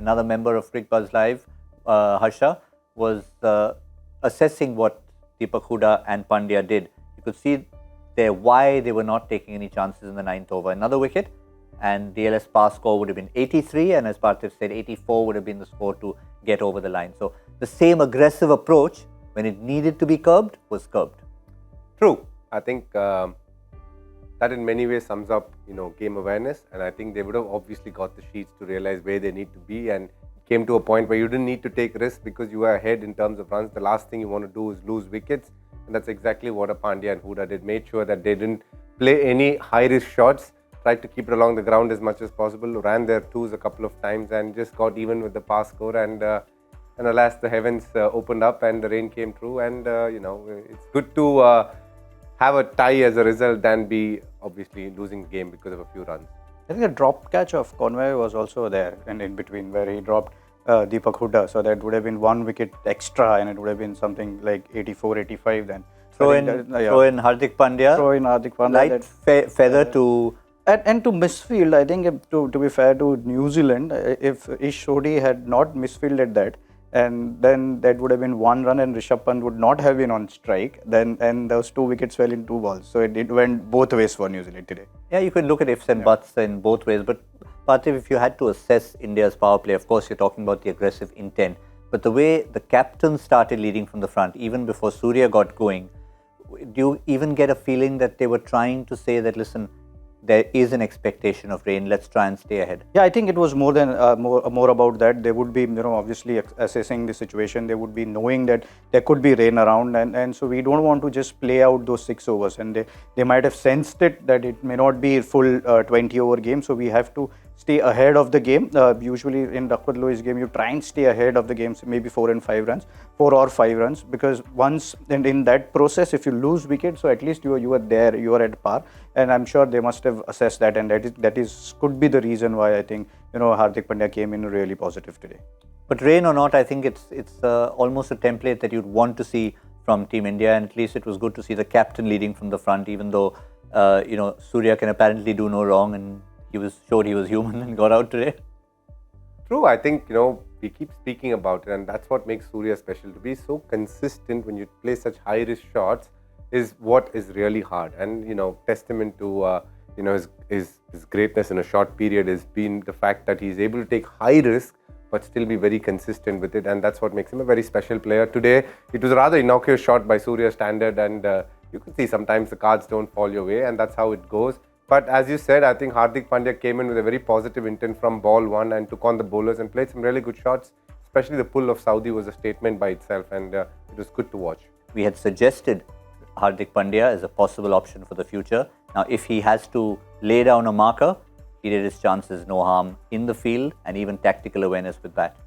another member of Cricbuzz Live, Harsha, was assessing what Deepak Hooda and Pandya did. You could see there why they were not taking any chances in the 9th over. Another wicket, and DLS pass score would have been 83, and as Parthiv said, 84 would have been the score to get over the line. So the same aggressive approach, when it needed to be curbed, was curbed. True. I think that in many ways sums up, game awareness, and I think they would have obviously got the sheets to realize where they need to be, and came to a point where you didn't need to take risks because you were ahead in terms of runs. The last thing you want to do is lose wickets, and that's exactly what a Pandya and Hooda did. Made sure that they didn't play any high-risk shots, tried to keep it along the ground as much as possible, ran their twos a couple of times and just got even with the pass score, and alas, the heavens opened up and the rain came through, and it's good to have a tie as a result than be obviously losing the game because of a few runs. I think the drop catch of Conway was also there, and in between where he dropped Deepak Hooda, so that would have been 1 wicket extra, and it would have been something like 84, 85 then. Throw in Hardik Pandya. Light feather to... And to misfield, I think to be fair to New Zealand, if Ish Sodhi had not misfielded that, and then that would have been 1 run and Rishabh Pant would not have been on strike, and those 2 wickets fell in 2 balls. So it went both ways for New Zealand today. Yeah, you can look at ifs and buts in both ways. But Parthiv, if you had to assess India's power play, of course you're talking about the aggressive intent. But the way the captain started leading from the front, even before Surya got going, do you even get a feeling that they were trying to say that, listen, there is an expectation of rain, let's try and stay ahead? Yeah, I think it was more than more about that. They would be, obviously assessing the situation. They would be knowing that there could be rain around, and so we don't want to just play out those 6 overs. And they might have sensed it that it may not be a full 20-over game, so we have to stay ahead of the game. Usually in Duckworth Lewis game, you try and stay ahead of the game, so maybe 4 or 5 runs, because once and in that process, if you lose wicket, so at least you are there, you are at par. And I'm sure they must have assessed that, and that is could be the reason why I think Hardik Pandya came in really positive today. But rain or not, I think it's almost a template that you'd want to see from Team India, and at least it was good to see the captain leading from the front, even though Surya can apparently do no wrong, and showed he was human and got out today. True, I think we keep speaking about it, and that's what makes Surya special. To be so consistent when you play such high risk shots is what is really hard, and testament to his greatness in a short period has been the fact that he's able to take high risk but still be very consistent with it, and that's what makes him a very special player. Today it was a rather innocuous shot by Surya standard, and you can see sometimes the cards don't fall your way, and that's how it goes. But as you said, I think Hardik Pandya came in with a very positive intent from ball 1 and took on the bowlers and played some really good shots. Especially the pull of Saudi was a statement by itself, and it was good to watch. We had suggested Hardik Pandya as a possible option for the future. Now, if he has to lay down a marker, he did his chances no harm in the field and even tactical awareness with bat.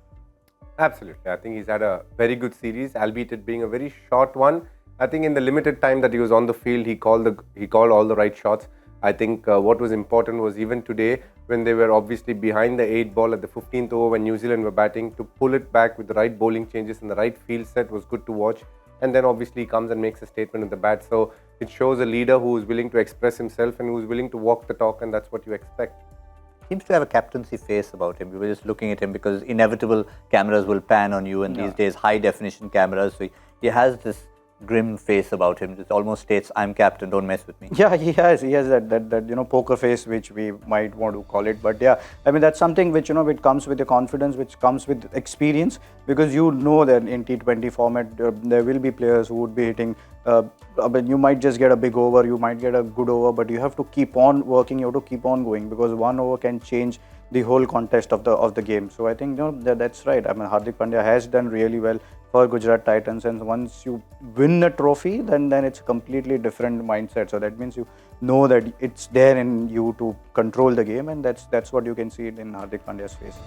Absolutely. I think he's had a very good series, albeit it being a very short one. I think in the limited time that he was on the field, he called all the right shots. I think what was important was even today, when they were obviously behind the 8 ball at the 15th over when New Zealand were batting, to pull it back with the right bowling changes and the right field set was good to watch. And then obviously he comes and makes a statement in the bat. So it shows a leader who is willing to express himself and who is willing to walk the talk, and that's what you expect. Seems to have a captaincy face about him. We were just looking at him because inevitable cameras will pan on you, and these days high definition cameras. So he has this grim face about him. It almost states, "I'm captain, don't mess with me." Yeah, he has that poker face, which we might want to call it. But yeah, I mean, that's something which it comes with the confidence, which comes with experience, because that in T20 format there will be players who would be hitting. You might just get a big over, you might get a good over, but you have to keep on working. You have to keep on going, because 1 over can change the whole contest of the game. So I think that's right. I mean, Hardik Pandya has done really well for Gujarat Titans, and once you win a trophy, then it's a completely different mindset. So that means you know that it's there in you to control the game, and that's what you can see in Hardik Pandya's face.